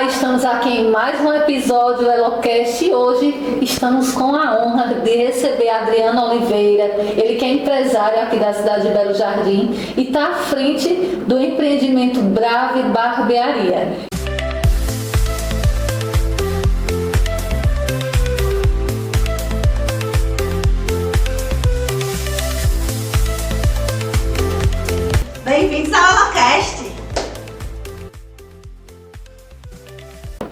Olá, estamos aqui em mais um episódio do Elocast e hoje estamos com a honra de receber Adriano Oliveira, ele que é empresário aqui da cidade de Belo Jardim e está à frente do empreendimento Brave Barbearia. Bem-vindos ao Elocast!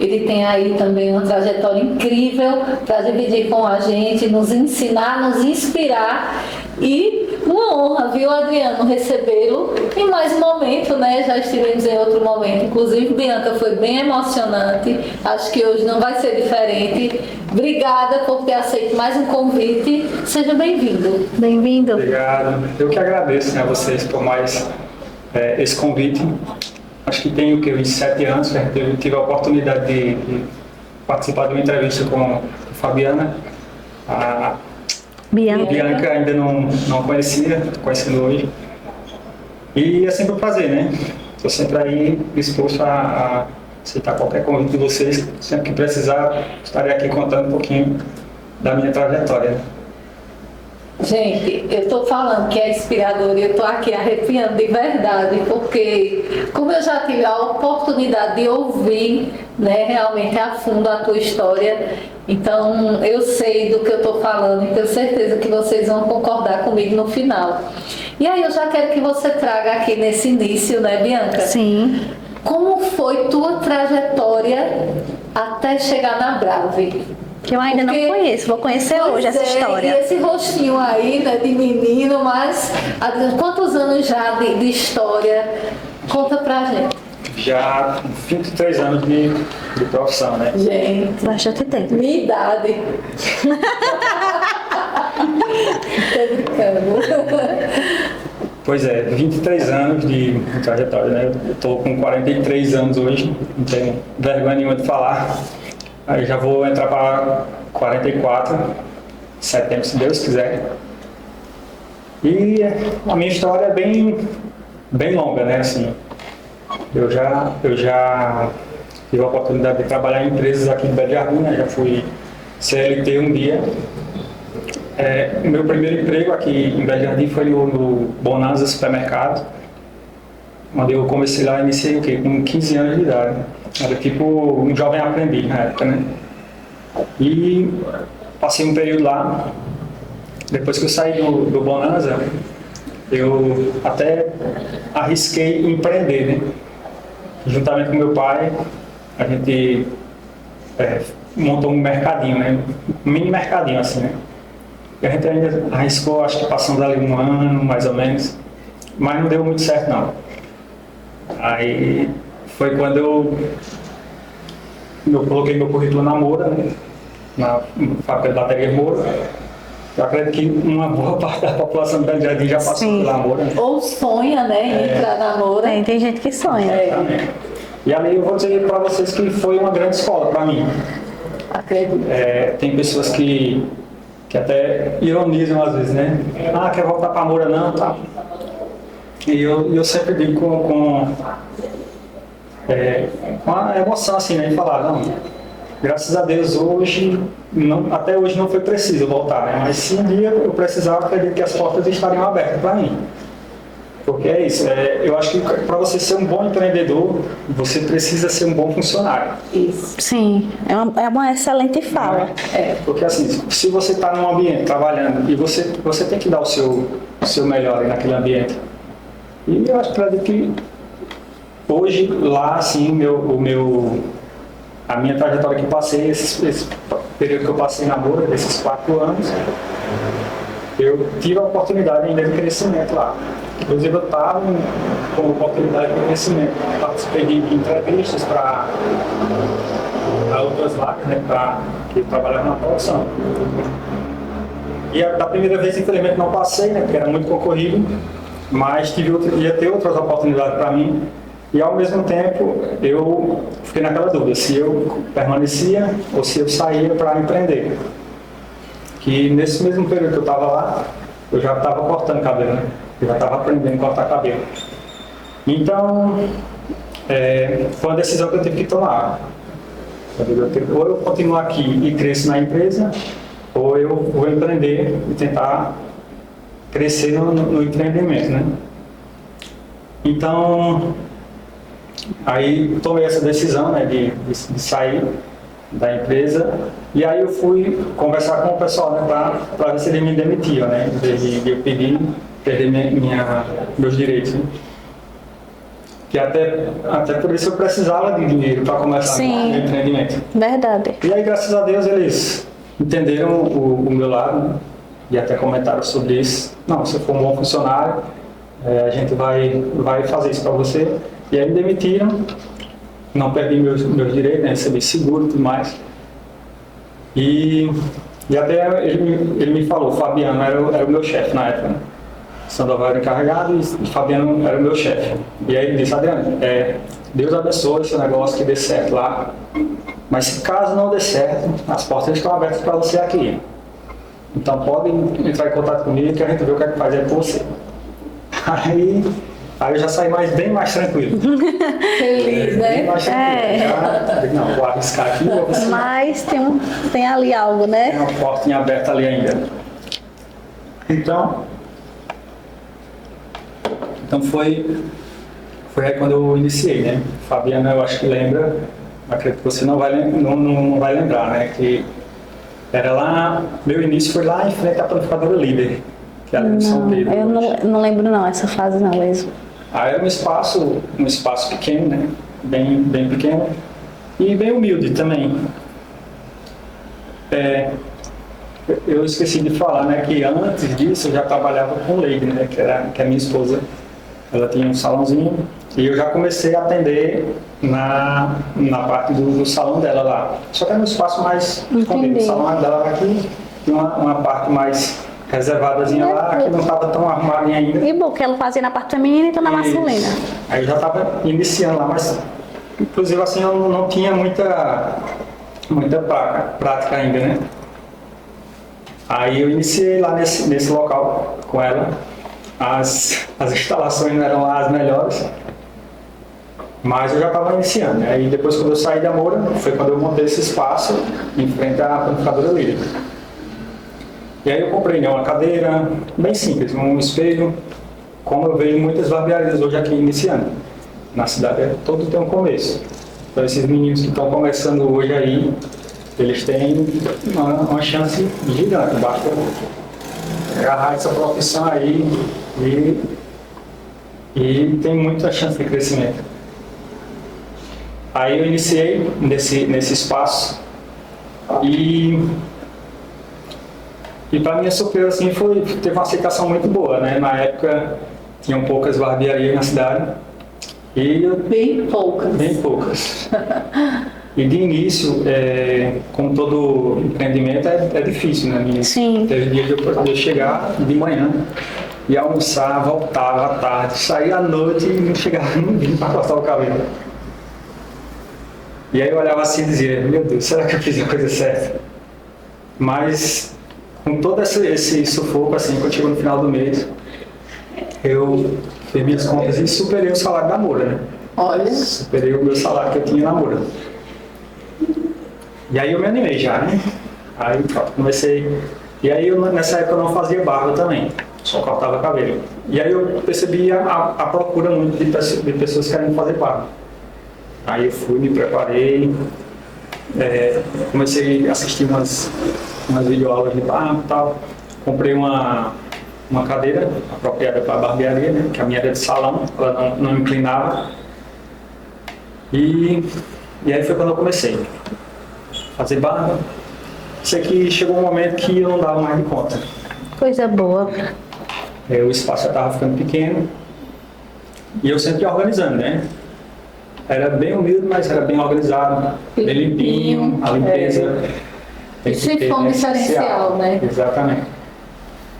Ele tem aí também uma trajetória incrível para dividir com a gente, nos ensinar, nos inspirar e uma honra, viu, Adriano, recebê-lo em mais um momento, né? Já estivemos em outro momento, inclusive, Bianca, foi bem emocionante, acho que hoje não vai ser diferente. Obrigada por ter aceito mais um convite, seja bem-vindo. Bem-vindo. Obrigado, eu que agradeço, né, a vocês por mais esse convite. Acho que tem uns 7 anos, né? Eu tive a oportunidade de participar de uma entrevista com a Fabiana. A Bianca ainda não conhecia, estou conhecendo hoje. E é sempre um prazer, né? Estou sempre aí disposto a aceitar qualquer convite de vocês. Sempre que precisar, estarei aqui contando um pouquinho da minha trajetória. Gente, eu estou falando que é inspirador e eu estou aqui arrepiando de verdade, porque como eu já tive a oportunidade de ouvir, né, realmente a fundo a tua história, então eu sei do que eu estou falando e tenho certeza que vocês vão concordar comigo no final. E aí eu já quero que você traga aqui nesse início, né, Bianca? Sim. Como foi tua trajetória até chegar na Brave? Que eu ainda não conheço, vou conhecer hoje essa história. E esse rostinho aí, né, de menino, mas quantos anos já de história? Conta pra gente. Já 23 anos de profissão, né? Gente, Bastante tempo. minha idade. Tô brincando. Pois é, 23 anos de trajetória, né? Eu tô com 43 anos hoje, não tenho vergonha nenhuma de falar. Aí já vou entrar para 44, setembro, se Deus quiser. E a minha história é bem longa, né? Assim, eu já tive a oportunidade de trabalhar em empresas aqui em Belo Jardim, né? Já fui CLT um dia. O meu primeiro emprego aqui em Belo Jardim foi no Bonanza Supermercado, onde eu comecei lá, iniciei o quê? Com 15 anos de idade. Era tipo um jovem aprendiz na época, né? E passei um período lá. Depois que eu saí do Bonanza, eu até arrisquei empreender, né? Juntamente com meu pai, a gente montou um mercadinho, né? Um mini mercadinho assim, né? E a gente ainda arriscou, acho que passamos ali um ano, mais ou menos, mas não deu muito certo, não. Aí foi quando eu coloquei meu currículo na Moura, né? Na fábrica de baterias Moura. Eu acredito que uma boa parte da população do Belo Jardim já passou pela Moura. Né? Ou sonha, né, entrar na Moura. Tem gente que sonha. E ali eu vou dizer para vocês que foi uma grande escola para mim. Acredito. Tem pessoas que até ironizam às vezes, né? Ah, quer voltar para a Moura? Não, tá. E eu sempre digo com a emoção assim, né? De falar, não, graças a Deus hoje, até hoje não foi preciso voltar, né? Mas se um dia eu precisar, eu acredito que as portas estariam abertas para mim. Porque é isso, eu acho que para você ser um bom empreendedor, você precisa ser um bom funcionário. Isso. Sim, é uma excelente fala. Porque assim, se você está num ambiente trabalhando e você tem que dar o seu melhor naquele ambiente. E eu acho que hoje lá, assim, a minha trajetória que passei, esse período que eu passei na Moura, desses 4 anos, eu tive a oportunidade ainda de crescimento lá. Inclusive eu estava com oportunidade de crescimento. Participei de entrevistas para outras vagas, né, que trabalhavam na produção. E da primeira vez, infelizmente, não passei, né, porque era muito concorrido, mas ia ter outras oportunidades para mim. E ao mesmo tempo, eu fiquei naquela dúvida, se eu permanecia ou se eu saía para empreender. Que nesse mesmo período que eu estava lá, eu já estava cortando cabelo, né? Eu já estava aprendendo a cortar cabelo. Então, foi uma decisão que eu tive que tomar. Ou eu continuo aqui e cresço na empresa, ou eu vou empreender e tentar crescer no empreendimento, né? Então, aí tomei essa decisão, né, de sair da empresa, e aí eu fui conversar com o pessoal, né, para ver se eles me demitiam, né, em vez de eu perder meus direitos, né? Que até por isso eu precisava de dinheiro para começar o empreendimento. Verdade. E aí, graças a Deus, eles entenderam o meu lado, né, e até comentaram sobre isso. Não, se for um bom funcionário, a gente vai fazer isso para você. E aí me demitiram, não perdi meus direitos, né, recebi seguro e tudo mais. E até ele me falou, Fabiano era o meu chefe na época, né? Sandoval era encarregado e Fabiano era o meu chefe. E aí ele disse, Adriano, Deus abençoe esse negócio que dê certo lá, mas se caso não dê certo, as portas estão abertas para você aqui. Então pode entrar em contato comigo que a gente vê o que é que faz aí com você. Aí eu já saí bem mais tranquilo. Feliz, né? Bem mais tranquilo. Não, vou arriscar aqui. Mas tem ali algo, né? Tem uma portinha aberta ali ainda. Então foi aí quando eu iniciei, né? Fabiana, eu acho que lembra, acredito que você não vai lembrar, né? Que era lá, meu início foi lá em frente à Panificadora Líder, que era em São Pedro. Eu não lembro não, essa fase não mesmo. Aí era um espaço pequeno, né? Bem pequeno e bem humilde também. Eu esqueci de falar, né? Que antes disso eu já trabalhava com Leide, né? Que é a minha esposa. Ela tinha um salãozinho e eu já comecei a atender na parte do salão dela lá. Só que era um espaço mais escondido. O salão dela era aqui, tinha uma parte mais reservadazinha lá, que não estava tão arrumadinha ainda. E bom, que ela fazia na parte feminina e tu na masculina. Aí eu já estava iniciando lá, mas inclusive assim eu não tinha muita prática ainda, né? Aí eu iniciei lá nesse local com ela. As instalações não eram lá as melhores, mas eu já estava iniciando, né? Aí depois, quando eu saí da Moura, foi quando eu montei esse espaço em frente à Panificadora Líder. E aí eu comprei, né, uma cadeira bem simples, um espelho, como eu vejo muitas barbearias hoje aqui iniciando. Na cidade todo tem um começo. Então esses meninos que estão começando hoje aí, eles têm uma chance gigante, basta agarrar essa profissão aí e tem muita chance de crescimento. Aí eu iniciei nesse espaço e para minha surpresa assim teve uma aceitação muito boa, né? Na época tinham poucas barbearias na cidade e Bem poucas. E de início, como todo empreendimento, é difícil, né? Sim. Teve dia de eu poder chegar de manhã e almoçar, voltava à tarde, saía à noite e não chegava ninguém para cortar o cabelo. E aí eu olhava assim e dizia, meu Deus, será que eu fiz a coisa certa? Mas com todo esse sufoco, assim, quando chegou no final do mês, eu fiz minhas contas e superei o salário da Moura, né? Olha. Superei o meu salário que eu tinha na Moura. E aí eu me animei já, né? Aí comecei. E aí nessa época eu não fazia barba também, só cortava cabelo. E aí eu percebi a procura muito de pessoas querendo fazer barba. Aí eu fui, me preparei, comecei a assistir umas videoaulas de barba e tal. Comprei uma cadeira apropriada para a barbearia, né? Que a minha era de salão, ela não inclinava. E aí foi quando eu comecei a fazer barba. Sei que chegou um momento que eu não dava mais de conta. Coisa boa. O espaço já estava ficando pequeno e eu sempre ia organizando, né? Era bem humilde, mas era bem organizado, bem limpinho, a limpeza. Sempre foi um diferencial, né? Exatamente.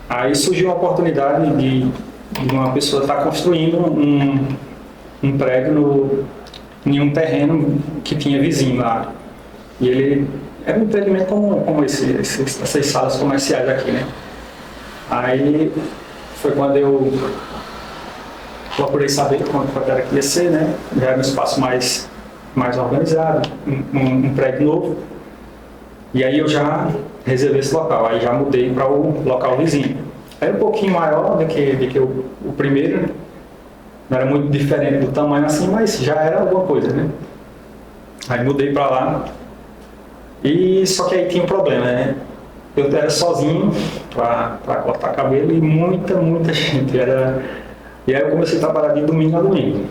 Aí surgiu a oportunidade de uma pessoa estar construindo um prédio em um terreno que tinha vizinho lá. E ele era um empreendimento como essas salas comerciais aqui, né? Aí foi quando eu procurei saber quanto era que ia ser, né? Já era um espaço mais mais organizado, um prédio novo. E aí eu já reservei esse local, aí já mudei para o local vizinho. Era um pouquinho maior do que o primeiro, não era muito diferente do tamanho assim, mas já era alguma coisa, né? Aí mudei para lá, e só que aí tinha um problema, né? Eu era sozinho para cortar cabelo e muita gente. E aí eu comecei a trabalhar de domingo a domingo.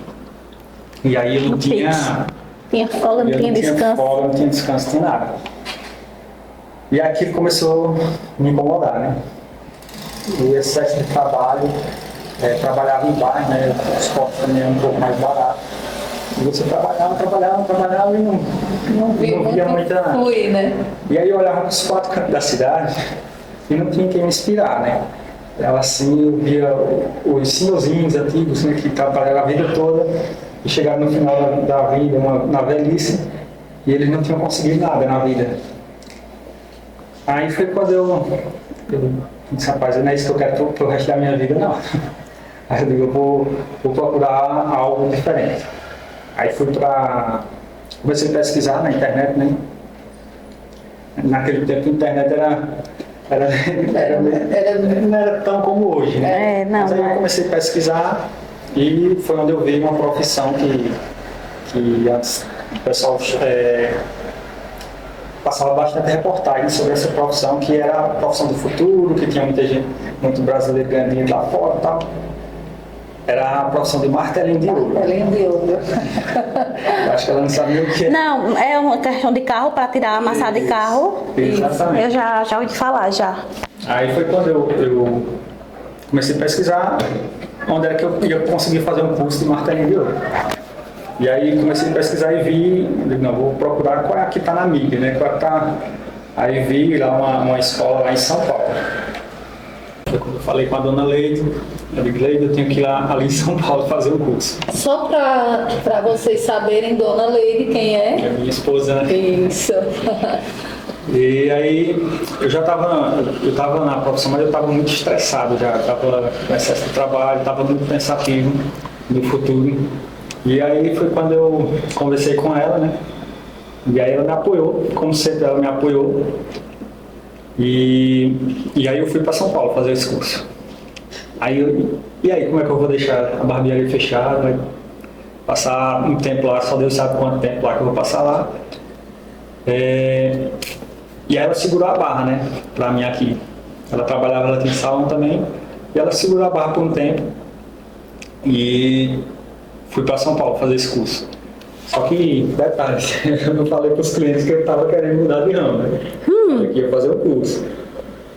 E aí eu não tinha... Tinha folga, não tinha descanso. Folga, não tinha descanso, não tinha nada. E aí aquilo começou a me incomodar, né? O excesso de trabalho, trabalhava em bar, né? O esporte também é um pouco mais barato. E você trabalhava e não via muita... Fui, né? E aí eu olhava para os 4 cantos da cidade e não tinha quem me inspirar, né? Ela assim, eu via os senhorzinhos antigos, né, que trabalharam a vida toda e chegaram no final da vida, na velhice, e eles não tinham conseguido nada na vida. Aí foi quando eu disse, rapaz, não é isso que eu quero pro resto da minha vida, não. Aí eu digo, eu vou procurar algo diferente. Aí comecei a pesquisar na internet, né? Naquele tempo a internet não era tão como hoje, né? Não, mas aí eu comecei a pesquisar e foi onde eu vi uma profissão que antes o pessoal passava bastante reportagem sobre essa profissão, que era a profissão do futuro, que tinha muita gente, muito brasileiro ganhando dinheiro lá fora e tal. Era a profissão de martelinho de ouro. Martelinho de ouro. Acho que ela não sabia o que é. Não, é uma questão de carro para tirar a amassada de carro. Exatamente. Eu já ouvi falar, já. Aí foi quando eu comecei a pesquisar onde era que eu ia conseguir fazer um curso de martelinho de ouro. E aí comecei a pesquisar e vi, não, vou procurar qual é a que está na mídia, né? Qual é que tá... Aí vi lá uma escola lá em São Paulo. Foi quando eu falei com a dona Leide, eu digo, Leide, eu tenho que ir lá ali em São Paulo fazer um curso. Só para vocês saberem, dona Leide, quem é? Que é minha esposa, né? Isso. E aí eu estava na profissão, mas eu estava muito estressado já, estava com excesso de trabalho, estava muito pensativo no futuro. E aí foi quando eu conversei com ela, né? E aí ela me apoiou, como sempre ela me apoiou. E aí eu fui para São Paulo fazer esse curso. E aí, como é que eu vou deixar a barbearia fechada? Vai passar um tempo lá, só Deus sabe quanto tempo lá que eu vou passar lá. E aí ela segurou a barra, né, pra mim aqui. Ela trabalhava, ela tinha salão também, e ela segurou a barra por um tempo. E fui para São Paulo fazer esse curso. Só que, detalhe, eu não falei para os clientes que eu estava querendo mudar de ramo, né? Falei que ia fazer o curso.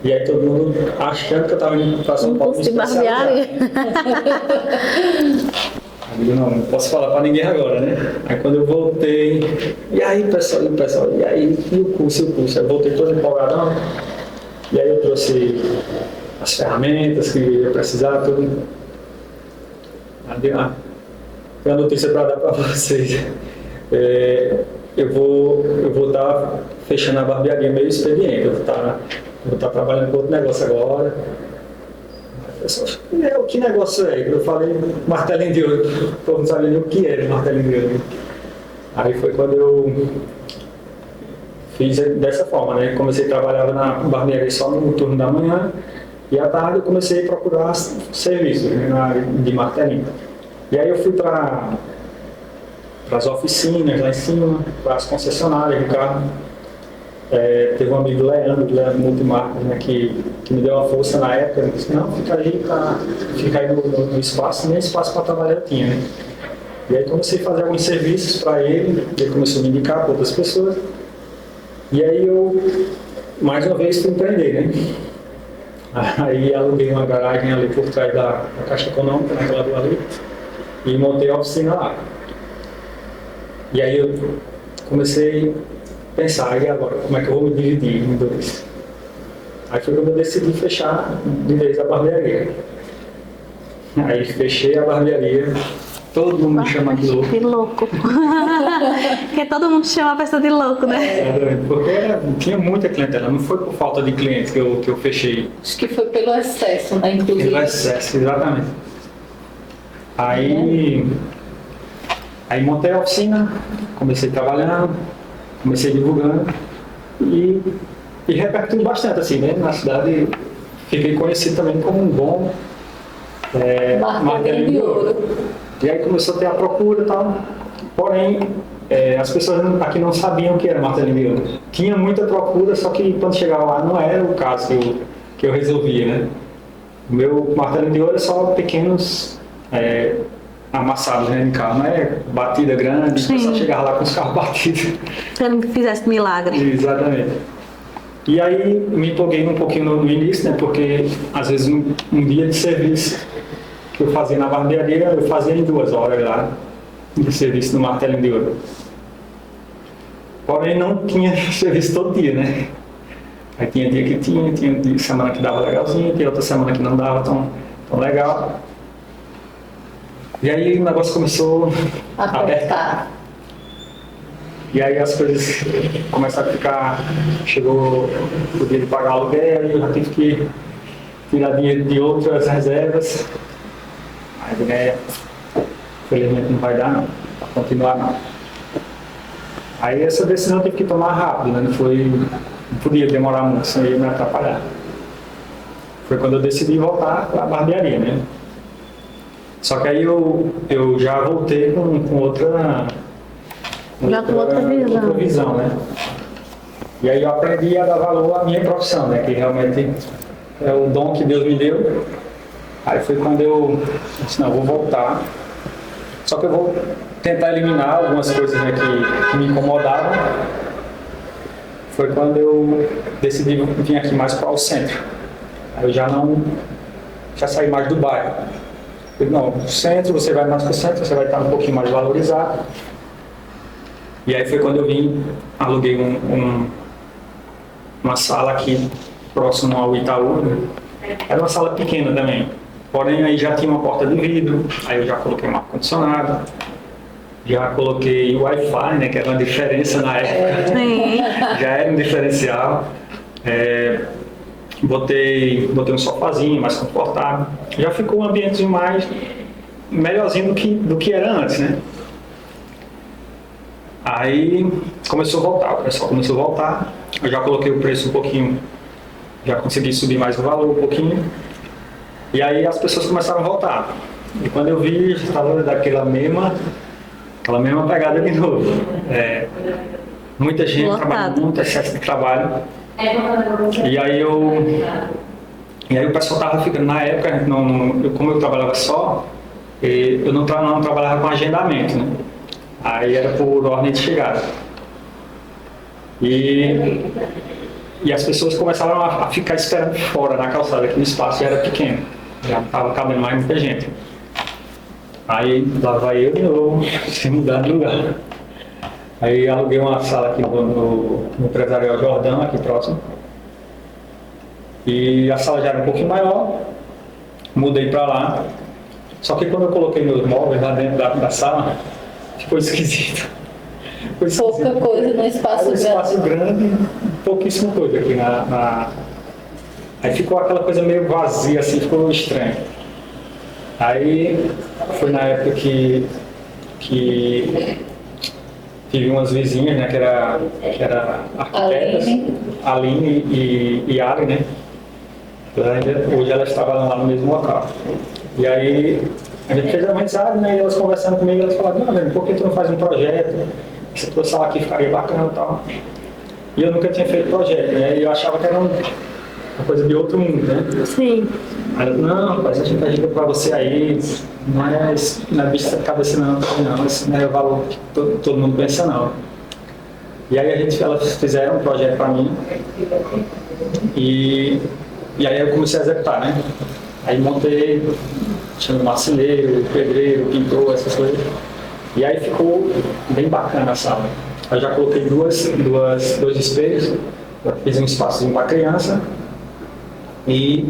E aí todo mundo achando que eu estava indo para São Paulo. Curso de barbearia. Eu digo, não posso falar para ninguém agora, né? Aí quando eu voltei, e aí pessoal, e aí, e o curso? Aí eu voltei todo empolgadão, e aí eu trouxe as ferramentas que eu ia precisar, tudo. Aí tem uma notícia para dar para vocês. Eu vou estar fechando a barbearia meio expediente, eu vou estar trabalhando com outro negócio agora. Que negócio é? Eu falei martelinho de ouro, o povo não sabia nem o que era martelinho de ouro. Aí foi quando eu fiz dessa forma, né? Comecei a trabalhar na barbearia só no turno da manhã e à tarde eu comecei a procurar serviços, né, na área de martelinho. E aí eu fui para as oficinas lá em cima, para as concessionárias de carro. Teve um amigo Leandro Multimarcas, né, que me deu uma força na época. Ele disse, não, fica aí no espaço, nem espaço para trabalhar eu tinha, né? E aí comecei a fazer alguns serviços para ele começou a me indicar para outras pessoas. E aí eu, mais uma vez, fui empreender, né? Aí aluguei uma garagem ali por trás da Caixa Econômica, naquela rua ali, e montei a oficina lá. E aí eu comecei a pensar, e agora, como é que eu vou me dividir em dois? Aí foi quando eu decidi fechar de vez a barbearia. Aí fechei a barbearia, todo mundo me chama de louco. De louco. Porque todo mundo chama a pessoa de louco, né? Porque tinha muita clientela, não foi por falta de clientes que eu fechei. Acho que foi pelo excesso, né, inclusive. Pelo excesso, exatamente. Aí Aí montei a oficina, comecei trabalhando, comecei divulgando e repercutiu bastante, assim, né? Na cidade fiquei conhecido também como um bom Martelinho de ouro. E aí começou a ter a procura e tal. Porém, as pessoas aqui não sabiam o que era martelinho de ouro. Tinha muita procura, só que quando chegava lá não era o caso que eu resolvia, né? O meu martelinho de ouro é só pequenos amassados, né, em carro, não é batida grande, Sim. só chegava lá com os carros batidos. Se ele fizesse milagre. Exatamente. E aí me empolguei um pouquinho no início, né, porque às vezes um dia de serviço que eu fazia na barbearia, eu fazia em 2 horas lá de serviço no martelinho de ouro. Porém não tinha serviço todo dia, né? Aí tinha dia que tinha semana que dava legalzinho, tinha outra semana que não dava tão legal. E aí o negócio começou a apertar. E aí as coisas começaram a ficar... Chegou o dia de pagar aluguel, aí eu já tive que tirar dinheiro de outras reservas. Aí infelizmente não vai dar não, vai continuar não. Aí essa decisão eu tive que tomar rápido, né? Não podia demorar muito, senão ia me atrapalhar. Foi quando eu decidi voltar para a barbearia, né? Só que aí eu já voltei com outra visão, né? E aí eu aprendi a dar valor à minha profissão, né? Que realmente é o dom que Deus me deu. Aí foi quando eu disse, não, eu vou voltar. Só que eu vou tentar eliminar algumas coisas, né, que me incomodavam. Foi quando eu decidi vir aqui mais para o centro. Aí eu já saí mais do bairro. Eu, não, no centro, você vai mais para o centro, você vai estar um pouquinho mais valorizado. E aí foi quando eu vim, aluguei uma sala aqui próximo ao Itaú, né? Era uma sala pequena também. Porém, aí já tinha uma porta de vidro, aí eu já coloquei um ar-condicionado, já coloquei o Wi-Fi, né, que era uma diferença na época. Sim. Já era um diferencial. Botei um sofazinho mais confortável. Já ficou um ambiente mais melhorzinho do que era antes, né? Aí começou a voltar, o pessoal começou a voltar. Eu já coloquei o preço um pouquinho, já consegui subir mais o valor um pouquinho. E aí as pessoas começaram a voltar. E quando eu vi, estava daquela mesma pegada de novo. Muita gente trabalhando, muito excesso de trabalho. E aí o pessoal estava ficando, na época, como eu trabalhava só, eu não trabalhava com agendamento, né? Aí era por ordem de chegada. E as pessoas começaram a ficar esperando fora na calçada, que o espaço já era pequeno, já não estava cabendo mais muita gente. Aí lá vai eu de novo, sem mudar de lugar. Aí aluguei uma sala aqui no Empresarial Jordão, aqui próximo. E a sala já era um pouquinho maior, mudei para lá. Só que quando eu coloquei meus móveis lá dentro da sala, ficou esquisito. Pouca coisa no espaço grande. Espaço grande, pouquíssima coisa aqui Aí ficou aquela coisa meio vazia, assim, ficou estranho. Aí foi na época que tive umas vizinhas, né, que era arquitetas, Aline e Ari, né? Hoje elas trabalham lá no mesmo local. E aí a gente fez uma amizade, né? E elas conversando comigo, elas falaram, não, por que tu não faz um projeto? Se tua sala aqui ficaria bacana e tal. E eu nunca tinha feito projeto, né? E eu achava que era uma coisa de outro mundo, né? Sim. Aí eu, não, rapaz, a gente ajuda pra você aí, não é vista de cabeça não, esse não é o valor que todo mundo pensa não. E aí elas fizeram um projeto pra mim e aí eu comecei a executar, né? Aí montei, tinha um marceneiro, pedreiro, pintor, essas coisas. E aí ficou bem bacana a sala. Eu já coloquei dois espelhos, fiz um espaçozinho para criança e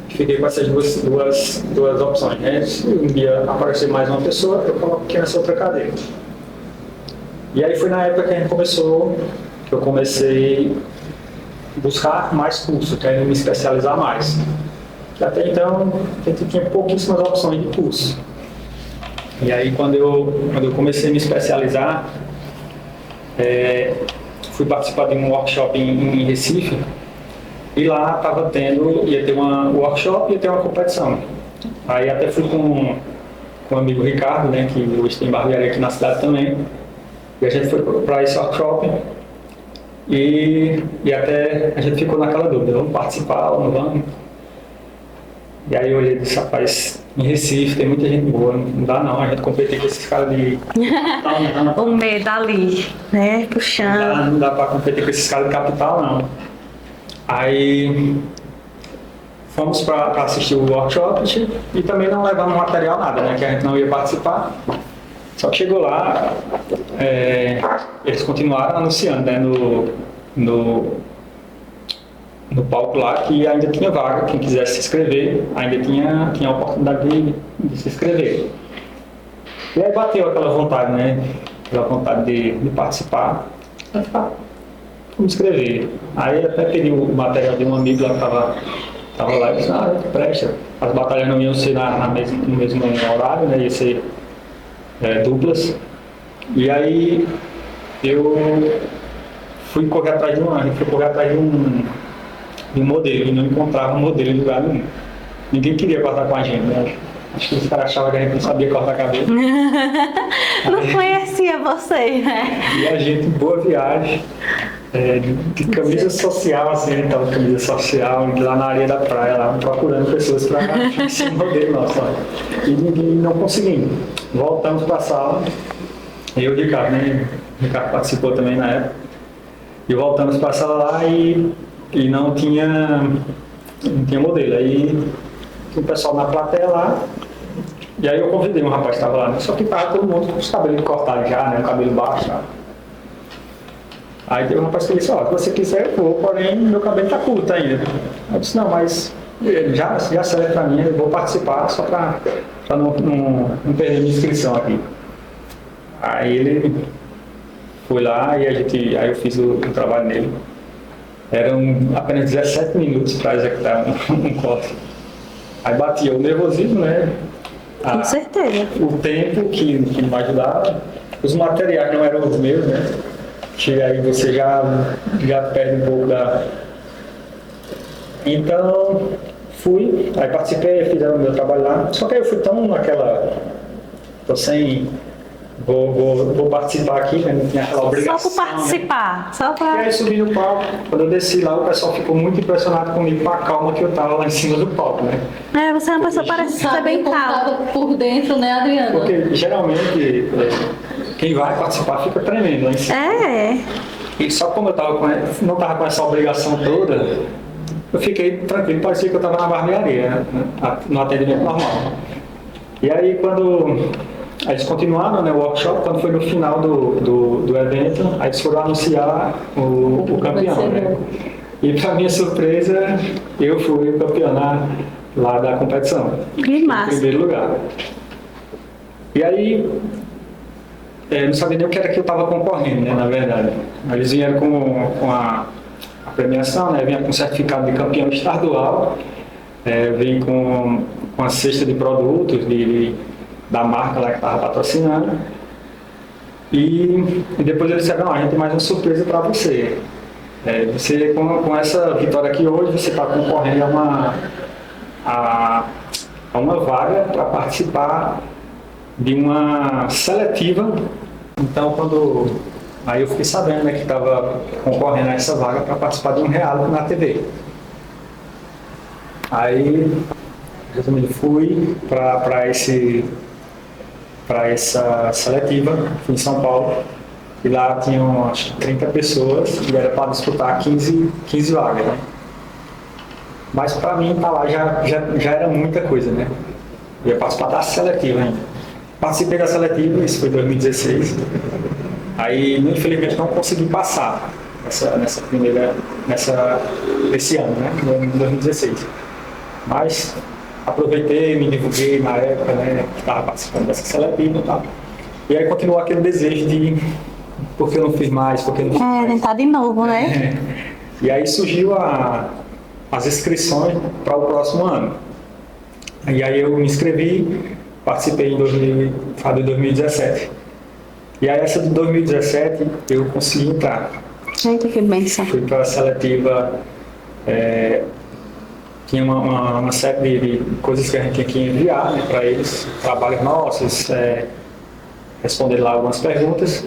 fiquei com essas duas opções, né? Se um dia aparecer mais uma pessoa, eu coloco aqui nessa outra cadeira. E aí foi na época que eu comecei a buscar mais cursos, querendo me especializar mais. Que até então a gente tinha pouquíssimas opções de curso. E aí quando eu comecei a me especializar, fui participar de um workshop em Recife, e lá ia ter um workshop e ia ter uma competição. Aí até fui com o amigo Ricardo, né, que hoje tem barbearia aqui na cidade também, e a gente foi para esse workshop e até a gente ficou naquela dúvida, vamos participar ou não vamos? E aí eu olhei e disse, rapaz, em Recife tem muita gente boa, não dá não, a gente competir com esses caras de... O medo ali, né? Puxando. Não dá para competir com esses caras de capital, não. Aí fomos para assistir o workshop e também não levamos material, nada, né? Que a gente não ia participar. Só que chegou lá, eles continuaram anunciando, né? No palco lá que ainda tinha vaga, quem quisesse se inscrever, ainda tinha a oportunidade de se inscrever. E aí bateu aquela vontade, né? Aquela vontade de participar. Vamos inscrever. Aí até pedi o material de um amigo lá que estava lá e disse, presta. As batalhas não iam ser no mesmo horário, né? Ia ser duplas. E aí eu fui correr atrás de um modelo e não encontrava um modelo em lugar nenhum. Ninguém queria cortar com a gente, né? Acho que os caras achavam que a gente não sabia cortar cabelo. Não conhecia vocês, né? E a gente, boa viagem, de camisa social, assim, então camisa social, lá na areia da praia, lá procurando pessoas para esse modelo nosso. E não conseguimos. Voltamos para a sala, eu e o Ricardo, né? O Ricardo participou também na época. E voltamos para a sala lá e não tinha modelo. Aí o pessoal na plateia lá, e aí eu convidei um rapaz que estava lá, né? Só que estava todo mundo com os cabelos cortados já, né? O cabelo baixo. Tá? Aí teve um rapaz que disse, se você quiser eu vou, porém meu cabelo está curto ainda. Eu disse, não, mas já serve para mim, eu vou participar só para não perder minha inscrição aqui. Aí ele foi lá e aí eu fiz o trabalho nele. Eram apenas 17 minutos para executar um corte. Aí batia o nervosismo, né? Com certeza. O tempo que me ajudava. Os materiais não eram os meus, né? Que aí você já perde um pouco da... Então, aí participei, fizeram o meu trabalho lá. Só que aí eu fui tão naquela... Tô sem... Vou participar aqui, né? Não tinha aquela obrigação. Só por participar. Né? Só pra... E aí subi no palco, quando eu desci lá, o pessoal ficou muito impressionado comigo com a calma que eu tava lá em cima do palco, né? Você é uma pessoa que parece ser bem calma. Por dentro, né, Adriana? Porque geralmente quem vai participar fica tremendo lá em cima. E só como eu não tava com essa obrigação toda, eu fiquei tranquilo, parecia que eu tava na barbearia, né? No atendimento normal. E aí aí eles continuaram, né, o workshop, quando foi no final do evento, aí eles foram anunciar o campeão, né? E para minha surpresa, eu fui o campeão lá da competição. Que massa! Em primeiro lugar. E aí, eu não sabia nem o que era que eu estava concorrendo, né, na verdade. Eles vieram com a premiação, né, vinha com certificado de campeão estadual, vim com a cesta de produtos da marca lá que estava patrocinando. E depois eles disseram, a gente tem mais uma surpresa para você. Você, com essa vitória aqui hoje, você está concorrendo a uma vaga para participar de uma seletiva. Então, aí eu fiquei sabendo, né, que estava concorrendo a essa vaga para participar de um reality na TV. Aí, resumindo, fui para essa seletiva, fui em São Paulo, e lá tinham acho que 30 pessoas e era para disputar 15 vagas, né? Mas para mim estar lá já era muita coisa, né? Eu ia participar da seletiva ainda. Participei da seletiva, isso foi em 2016. Aí, infelizmente, não consegui passar nesse ano, né? Em 2016. Mas aproveitei, me divulguei na época, né? Que estava participando dessa seletiva e tal. E aí continuou aquele desejo de por que eu não fiz mais, por que eu não fiz mais. Tentar de novo, né? E aí surgiu as inscrições para o próximo ano. E aí eu me inscrevi participei em 2017. E aí essa de 2017 eu consegui entrar. Gente, que bênção. Fui para a seletiva, tinha uma série de coisas que a gente tinha que enviar, né, para eles, trabalhos nossos, responder lá algumas perguntas.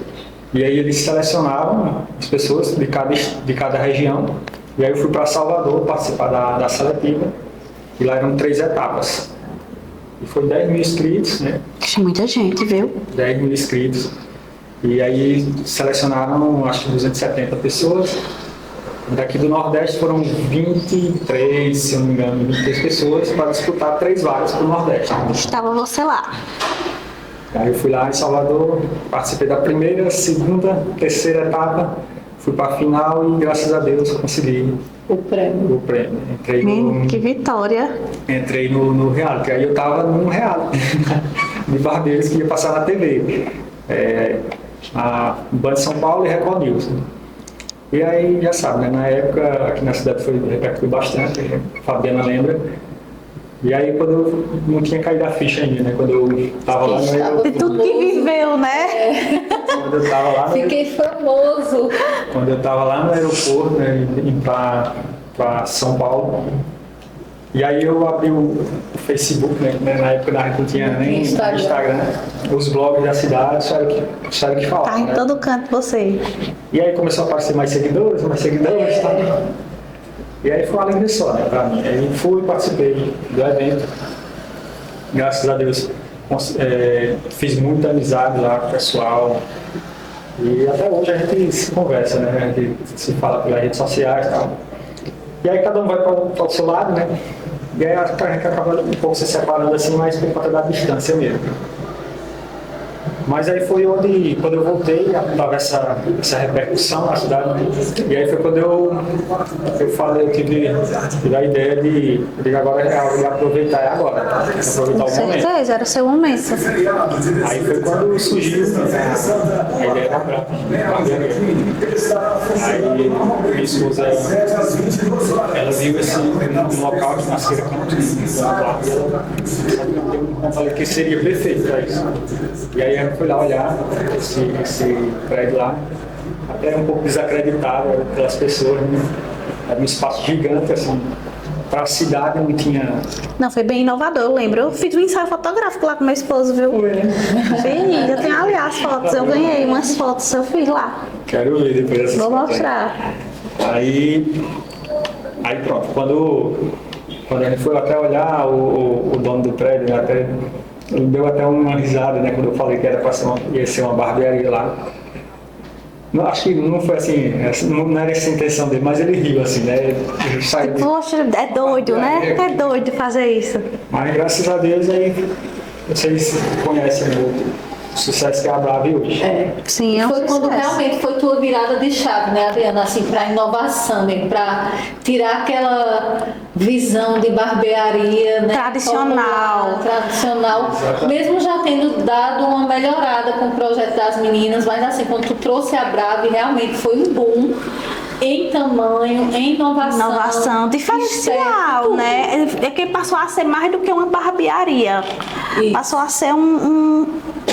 E aí eles selecionavam as pessoas de cada região. E aí eu fui para Salvador participar da seletiva. E lá eram 3 etapas. E foi 10 mil inscritos, né? Tinha muita gente, viu? 10 mil inscritos. E aí selecionaram, acho que 270 pessoas. Daqui do Nordeste foram 23, se eu não me engano, 23 pessoas para disputar 3 vagas para o Nordeste. Estava você lá. Aí eu fui lá em Salvador, participei da primeira, segunda, terceira etapa, fui para a final e graças a Deus consegui O prêmio. o prêmio. Entrei Que vitória. Entrei no reality, aí eu tava num reality de barbeiros que ia passar na TV. A Band de São Paulo e Record News. E aí, já sabe, né? Na época, aqui na cidade repercutiu bastante, a Fabiana lembra. E aí, quando eu não tinha caído a ficha ainda, né? Quando eu tava lá no De aeroporto. tudo que viveu, né? Quando eu tava lá no Fiquei famoso. Quando eu estava lá no aeroporto, né, indo para São Paulo, e aí eu abri o Facebook, né, na época a gente não tinha nem Instagram, os blogs da cidade, só era o que falar. Tá em né? todo canto você. E aí começou a aparecer mais seguidores, tá? E aí foi uma alegria só, né, pra mim. Aí fui, participei do evento, graças a Deus, fiz muita amizade lá com o pessoal. E até hoje a gente se conversa, né? A gente se fala pelas redes sociais e tal. E aí cada um vai para o seu lado, né? E aí a gente acaba um pouco se separando assim, mas por conta da distância mesmo. Mas aí foi onde, quando eu voltei, estava essa repercussão na cidade, né? E aí foi quando eu falei, eu tive a ideia de agora é hora de aproveitar, aproveitar Com o momento. certeza, era o seu momento. Aí foi quando surgiu a ideia da barbearia. Aí minha esposa, ela viu esse local aqui na Cerca Canto, eu falei que seria perfeito para isso. E aí a gente foi lá olhar esse prédio lá, até um pouco desacreditado pelas pessoas, né? Era um espaço gigante, assim, para a cidade não tinha... Não, foi bem inovador, eu lembro. Eu fiz um ensaio fotográfico lá com meu esposo, viu? Foi, né? Sim, eu tenho ali as fotos, eu ganhei umas fotos, eu fiz lá. Quero ver depois dessas Vou fotos. mostrar. Aí pronto, quando a gente foi até olhar, o dono do prédio, né, até, ele deu até uma risada, né, quando eu falei que ia ser uma barbearia lá. Não, acho que não foi assim, não era essa a intenção dele, mas ele riu assim, né? Ele saiu de... Poxa, é doido, né? É doido fazer isso. Mas graças a Deus aí, vocês conhecem o sucesso que é a Brave hoje. Sim, é um Foi quando sucesso. realmente foi tua virada de chave, né, Adriana? Assim, para inovação, né? Para tirar aquela visão de barbearia, né? Tradicional. Tradicional. Exatamente. Mesmo já tendo dado uma melhorada com o projeto das meninas, mas assim, quando tu trouxe a Brave, realmente foi um boom em tamanho, em Inovação diferencial, tudo. né? É que passou a ser mais do que uma barbearia. Isso. Passou a ser um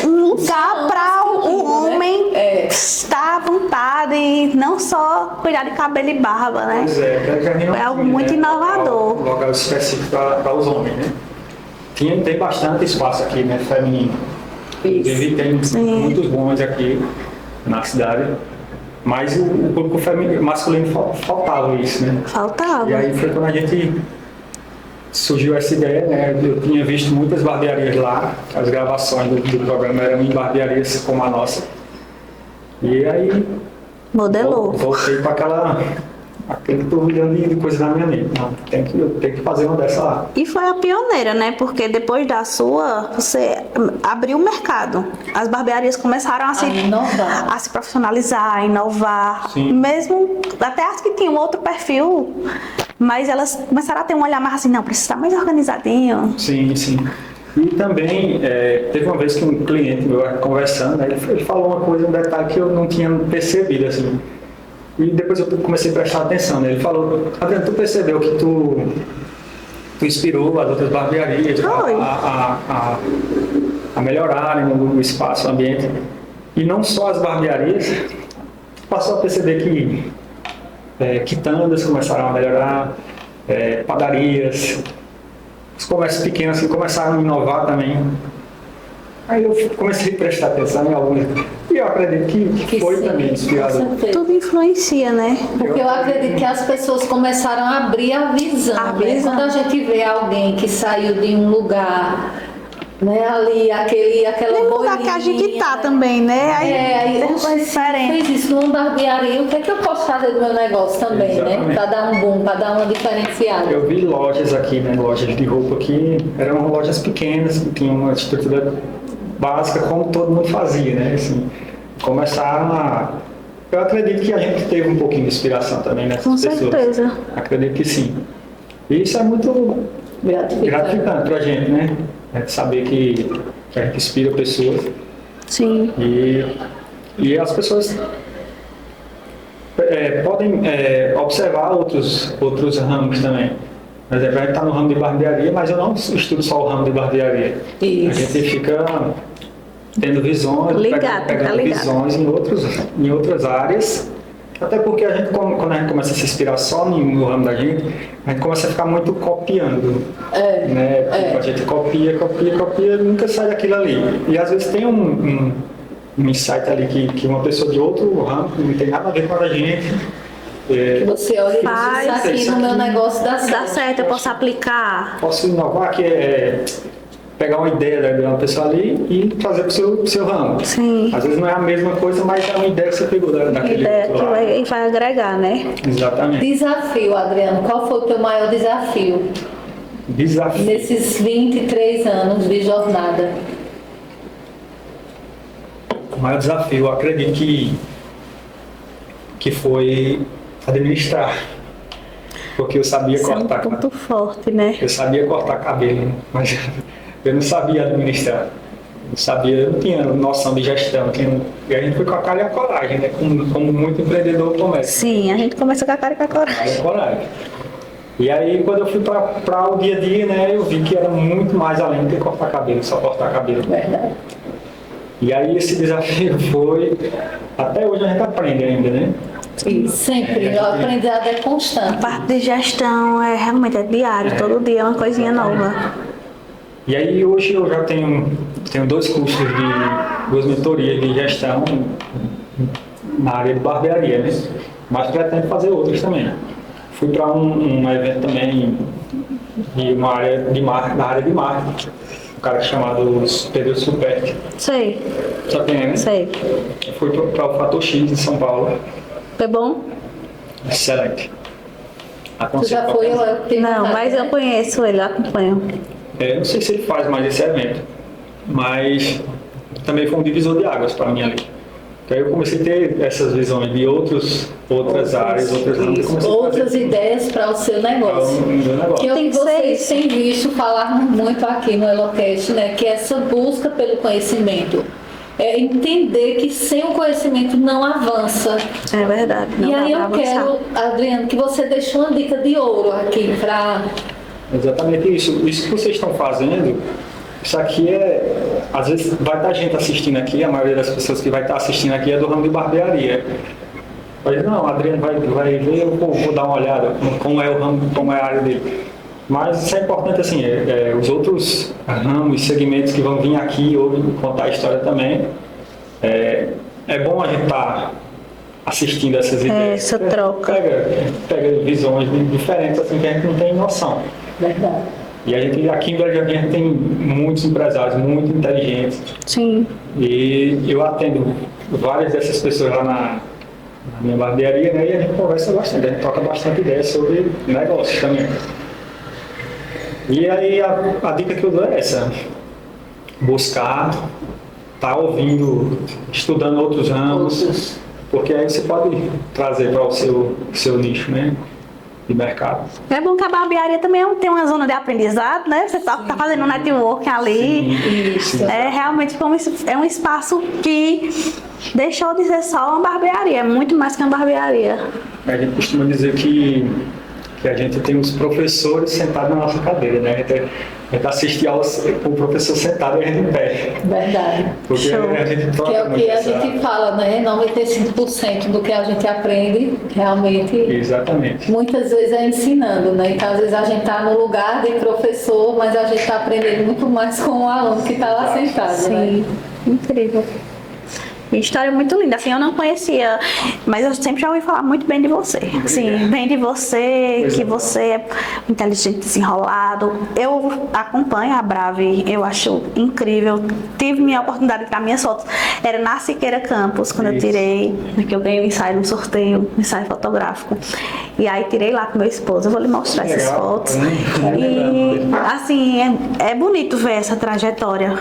lugar para o né? homem estar à vontade e não só cuidar de cabelo e barba, né? Pois é, Foi algo muito inovador. Um local específico para os homens, né? Tem bastante espaço aqui, né, feminino. Inclusive tem muitos bons aqui na cidade. Mas o público masculino faltava isso, né? Faltava. E aí foi quando a gente surgiu essa ideia, né? Eu tinha visto muitas barbearias lá, as gravações do programa eram em barbearias como a nossa. E aí Modelou. voltei para aquele turbilhão de coisas na minha mente. Não, eu tenho que fazer uma dessa lá. E foi a pioneira, né? Porque depois da sua, você abriu o mercado. As barbearias começaram inovar. a se profissionalizar, a inovar. Sim. Mesmo até as que tinham outro perfil, mas elas começaram a ter um olhar mais assim, não, precisa estar mais organizadinho. Sim, sim. E também, teve uma vez que um cliente meu conversando, né, ele falou uma coisa, um detalhe que eu não tinha percebido, assim. E depois eu comecei a prestar atenção, né? Ele falou, Adriano, tu percebeu que tu inspirou as outras barbearias Foi. a melhorarem o espaço, o ambiente. E não só as barbearias, passou a perceber que quitandas começaram a melhorar, padarias, os comércios pequenos assim, começaram a inovar também. Aí eu comecei a prestar atenção em alguns, e eu acredito que foi sim, também com inspirador. certeza. Tudo influencia, né? Porque eu acredito que as pessoas começaram a abrir a visão. A Né? visão. Quando a gente vê alguém que saiu de um lugar, né, ali, aquela Nem no lugar que a gente tá também, né? Aí tem coisa diferente. fez isso numa barbearia, o que é que eu posso fazer do meu negócio também, Exatamente. né? Pra dar um boom, pra dar uma diferenciada. Eu vi lojas aqui, né, lojas de roupa que eram lojas pequenas, que tinham uma estrutura básica, como todo mundo fazia, né? Assim, começaram a... Eu acredito que a gente teve um pouquinho de inspiração também nessas Com pessoas. certeza. Acredito que sim. E isso é muito gratificante pra gente, né? É saber que a gente inspira pessoas Sim. e as pessoas podem observar outros ramos também. Por exemplo, a gente está no ramo de barbearia, mas eu não estudo só o ramo de barbearia. Isso. A gente fica tendo visões, Ligado, pegando tá ligado. visões em outras áreas. Até porque a gente, quando a gente começa a se inspirar só no ramo da gente, a gente começa a ficar muito copiando. Né? A gente copia, nunca sai daquilo ali. E às vezes tem um insight ali que uma pessoa de outro ramo, que não tem nada a ver com a gente, Que você olha e diz, Faz. isso aqui no meu negócio dá certo. Dá certo, eu posso aplicar. posso inovar, que é pegar uma ideia de uma pessoa ali e trazer para o seu ramo. Sim. Às vezes não é a mesma coisa, mas é uma ideia que você pegou daquele Ideia outro que lado. vai agregar, né? Exatamente. Desafio, Adriano, qual foi o teu maior desafio Desafio. nesses 23 anos de jornada? O maior desafio, eu acredito que foi administrar. Porque eu sabia Isso é um cortar ponto forte, né? Eu sabia cortar cabelo, mas eu não sabia administrar. Eu não tinha noção de gestão. E a gente foi com a cara e a coragem, né? Como muito empreendedor começa. Sim, a gente começa com a cara e com a coragem. Cara e coragem. E aí, quando eu fui para o dia a dia, né, eu vi que era muito mais além do que cortar cabelo, só cortar cabelo. Verdade. E aí, esse desafio foi... Até hoje a gente aprende ainda, né? E sempre, o aprendizado é A constante. parte de gestão realmente é diário, todo dia é uma coisinha nova. E aí, hoje eu já tenho 2 cursos duas mentorias de gestão na área de barbearia, né? Mas pretendo fazer outros também. Fui para um evento também de uma área de marketing, da área de marketing. Um cara chamado Pedro Superti. Sei, Só tem, né? sei. Fui para o Fator X em São Paulo. Foi bom? Excelente. Tu já foi? Eu tenho Não, vontade, mas né? eu conheço ele, eu acompanho. Não sei se ele faz mais esse evento, mas também foi um divisor de águas para mim ali. Porque aí eu comecei a ter essas visões de outras áreas, outras ramos. Isso, Comecei a outras fazer ideias para o seu negócio. para o meu negócio. Que eu Tem e que ser vocês isso. têm visto falar muito aqui no Elocast, né? Que é essa busca pelo conhecimento. É entender que sem o conhecimento não avança. É verdade. Não E dá aí pra eu avançar. quero, Adriano, que você deixe uma dica de ouro aqui para... Exatamente isso. Isso que vocês estão fazendo, isso aqui às vezes vai estar gente assistindo aqui, a maioria das pessoas que vai estar assistindo aqui é do ramo de barbearia. Mas não, o Adriano vai ver, eu vou dar uma olhada como é o ramo, como é a área dele. Mas isso é importante assim, os outros ramos, segmentos que vão vir aqui ou contar a história também. É bom a gente estar assistindo essas ideias. Essa troca. Pega visões diferentes assim que a gente não tem noção. Verdade. E a gente, aqui em Belo Jardim, a gente tem muitos empresários muito inteligentes. Sim. E eu atendo várias dessas pessoas lá na minha barbearia, né? E a gente conversa bastante, a gente troca bastante ideias sobre negócios também. E aí a dica que eu dou é essa: buscar, estar ouvindo, estudando outros ramos, porque aí você pode trazer para o seu nicho, né? De mercado. É bom que a barbearia também tem uma zona de aprendizado, né? Você tá fazendo um networking ali. Sim. Realmente é um espaço que deixou de ser só uma barbearia, é muito mais que uma barbearia. A gente costuma dizer que que a gente tem os professores sentados na nossa cadeira, né? A gente assiste aulas com o professor sentado e a gente em pé. Verdade. Porque Show. a gente troca Que é o muito que a essa... gente fala, né? 95% do que a gente aprende realmente Exatamente. muitas vezes é ensinando, né? Então às vezes a gente está no lugar de professor, mas a gente está aprendendo muito mais com o aluno que está lá sentado, né? Sim, incrível. Minha história é muito linda. Assim, eu não conhecia, mas eu sempre já ouvi falar muito bem de você. Sim, bem de você, Pois que é. você é inteligente, desenrolado. Eu acompanho a Brave, eu acho incrível. Tive minha oportunidade de tirar minhas fotos. Era na Siqueira Campus, quando eu Isso. tirei, que eu ganhei um ensaio no sorteio, um ensaio fotográfico. E aí tirei lá com meu esposo. Eu vou lhe mostrar essas Legal. fotos. E assim, é bonito ver essa trajetória.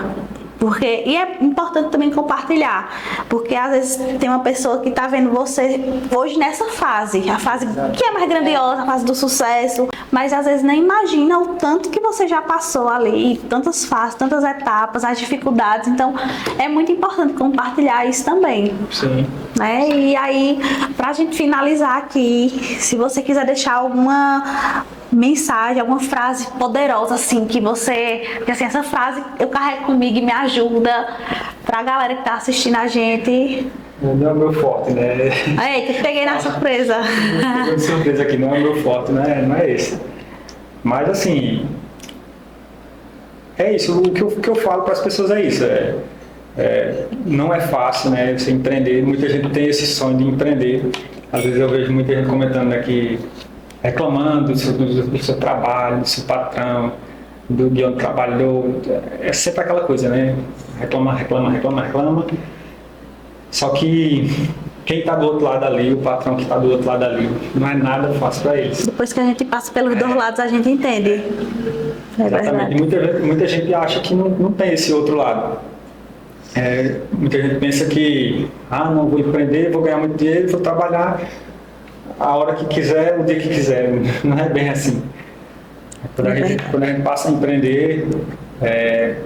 E é importante também compartilhar, porque às vezes tem uma pessoa que está vendo você hoje nessa fase, a fase que é mais grandiosa, a fase do sucesso, mas às vezes nem imagina o tanto que você já passou ali, tantas fases, tantas etapas, as dificuldades, então é muito importante compartilhar isso também. Sim. Né? E aí, pra gente finalizar aqui, se você quiser deixar alguma mensagem, alguma frase poderosa assim, que assim, essa frase eu carrego comigo e me ajuda pra galera que tá assistindo a gente. Não é o meu forte, né? Eita, peguei na surpresa. Tô de surpresa aqui, não é o meu forte, não é esse. Mas assim, é isso, o que eu falo para as pessoas é isso, não é fácil, né, você empreender, muita gente tem esse sonho de empreender, às vezes eu vejo muita gente comentando aqui, reclamando do seu trabalho, do seu patrão, de onde trabalhou, é sempre aquela coisa, né, reclama, só que quem está do outro lado ali, o patrão que está do outro lado ali, não é nada fácil para eles. Depois que a gente passa pelos dois lados, a gente entende. É Exatamente. verdade. E muita gente acha que não tem esse outro lado. Muita gente pensa que, não vou empreender, vou ganhar muito dinheiro, vou trabalhar a hora que quiser, o dia que quiser. Não é bem assim. Quando a gente passa a empreender, é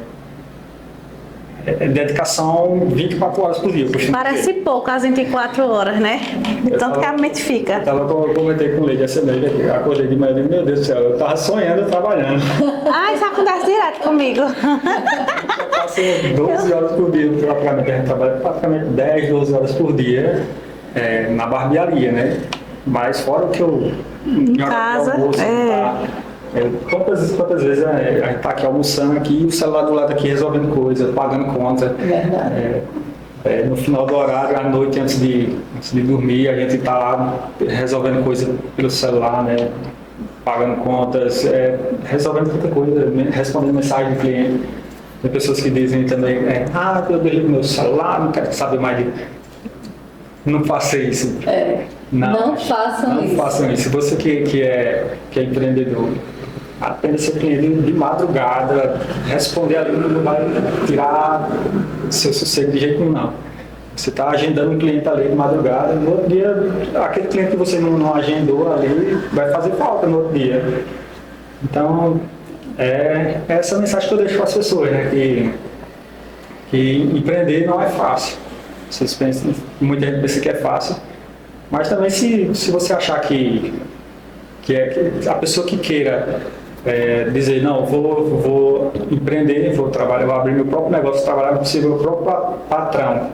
dedicação 24 horas por dia. Parece pouco as 24 horas, né? De tanto que a mente fica. Eu comentei com o Leide essa noite, acordei de manhã e disse, meu Deus do céu, eu estava sonhando trabalhando. Isso acontece direto comigo. Eu passo 12 horas por dia, praticamente, a gente trabalha praticamente 10, 12 horas por dia na barbearia, né? Mas fora o que eu... Em casa, Quantas vezes a gente está aqui almoçando aqui e o celular do lado aqui resolvendo coisa, pagando conta. Verdade. No final do horário, à noite, antes de dormir, a gente está lá resolvendo coisa pelo celular, né? Pagando contas, resolvendo tanta coisa, respondendo mensagem do cliente. Tem pessoas que dizem também, eu desligo meu celular, não quero saber mais de... Não faça isso. Não façam isso. Não façam isso. Se você que é empreendedor, atenda seu cliente de madrugada, responder ali, não vai tirar seu sossego de jeito nenhum, não. Você está agendando um cliente ali de madrugada, no outro dia, aquele cliente que você não agendou ali, vai fazer falta no outro dia. Então, essa é a mensagem que eu deixo para as pessoas, né? Que empreender não é fácil. Vocês pensam, muita gente pensa que é fácil, mas também se você achar que a pessoa que queira dizer, não, vou empreender, vou abrir meu próprio negócio, trabalhar com o meu próprio patrão,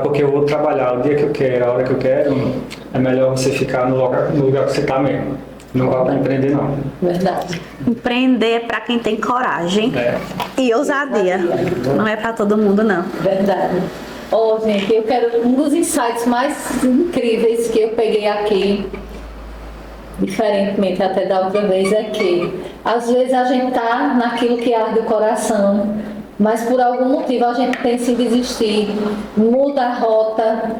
porque eu vou trabalhar o dia que eu quero, a hora que eu quero, é melhor você ficar no lugar que você está mesmo. Não vai empreender, não. Verdade. Empreender é para quem tem coragem e ousadia. Não é para todo mundo, não. Verdade. Gente, eu quero um dos insights mais incríveis que eu peguei aqui, diferentemente até da outra vez, é que às vezes a gente tá naquilo que arde o coração, mas por algum motivo a gente pensa em desistir, muda a rota,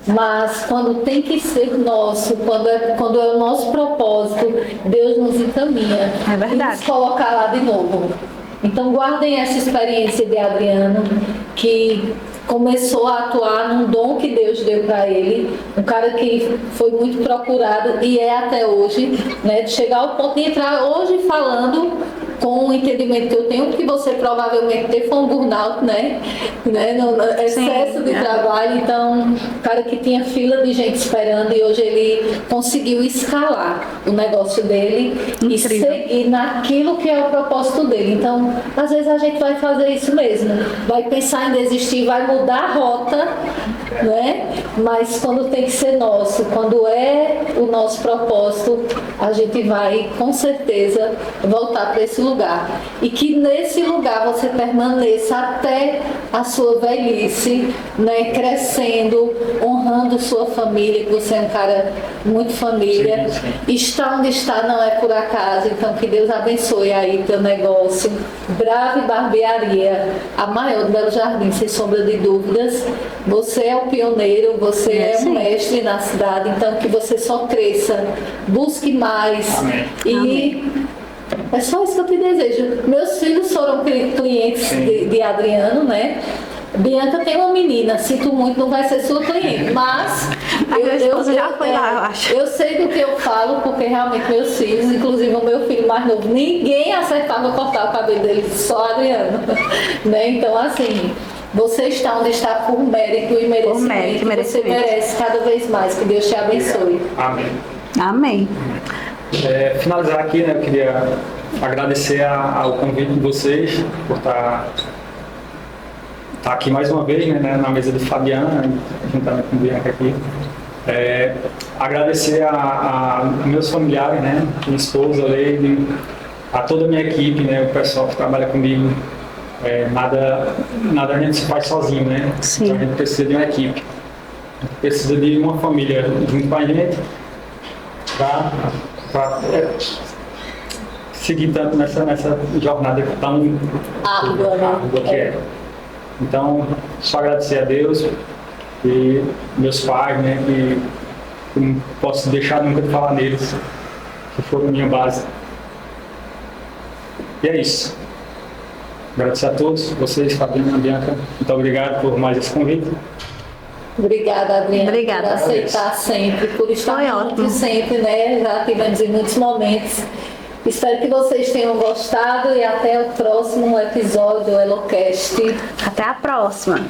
mas quando tem que ser nosso, quando é o nosso propósito, Deus nos encaminha e nos coloca lá de novo. Então guardem essa experiência de Adriano, que começou a atuar num dom que Deus deu para ele, um cara que foi muito procurado e é até hoje, né, de chegar ao ponto de entrar hoje falando com o entendimento que eu tenho, que você provavelmente teve um burnout, né? No excesso de trabalho, então, cara que tinha fila de gente esperando e hoje ele conseguiu escalar o negócio dele e seguir naquilo que é o propósito dele. Então, às vezes a gente vai fazer isso mesmo, vai pensar em desistir, vai mudar a rota, né? Mas quando tem que ser nosso, quando é o nosso propósito, a gente vai com certeza voltar para esse lugar. E que nesse lugar você permaneça até a sua velhice, né? Crescendo, honrando sua família, que você é um cara muito família. Sim, sim. Está onde está não é por acaso, então que Deus abençoe aí teu negócio. Brave Barbearia, a maior do Belo Jardim, sem sombra de dúvidas. Você é o pioneiro, você é um mestre na cidade, então que você só cresça, busque mais. Amém. E Amém. é só isso que eu te desejo. Meus filhos foram clientes de Adriano, né? Bianca tem uma menina, sinto muito, não vai ser sua cliente, mas já foi lá, eu acho. eu sei do que eu falo, porque realmente meus filhos, inclusive o meu filho mais novo, ninguém acertava cortar o cabelo dele, só Adriano, né? Então, assim, você está onde está por mérito e merecimento, você merece cada vez mais, que Deus te abençoe. Amém. Amém. Finalizar aqui, né, eu queria agradecer ao convite de vocês por estar aqui mais uma vez, né, na mesa de Fabiana, juntamente com o Bianca aqui. Agradecer a meus familiares, né, minha esposa, Leide, a toda a minha equipe, né, o pessoal que trabalha comigo. Nada a gente se faz sozinho, né? Sim. Então a gente precisa de uma equipe, a gente precisa de uma família junto com a gente para seguir tanto nessa jornada tão árdua que é. Então, só agradecer a Deus e meus pais, né, que não posso deixar nunca de falar neles, que foram minha base. E é isso. Agradecer a todos, vocês, Fabiana, Bianca, muito obrigado por mais esse convite. Obrigada, Adriana, Obrigada. por aceitar sempre, por estar Foi junto ótimo. sempre, né? Já tivemos em muitos momentos. Espero que vocês tenham gostado e até o próximo episódio do Elocast. Até a próxima.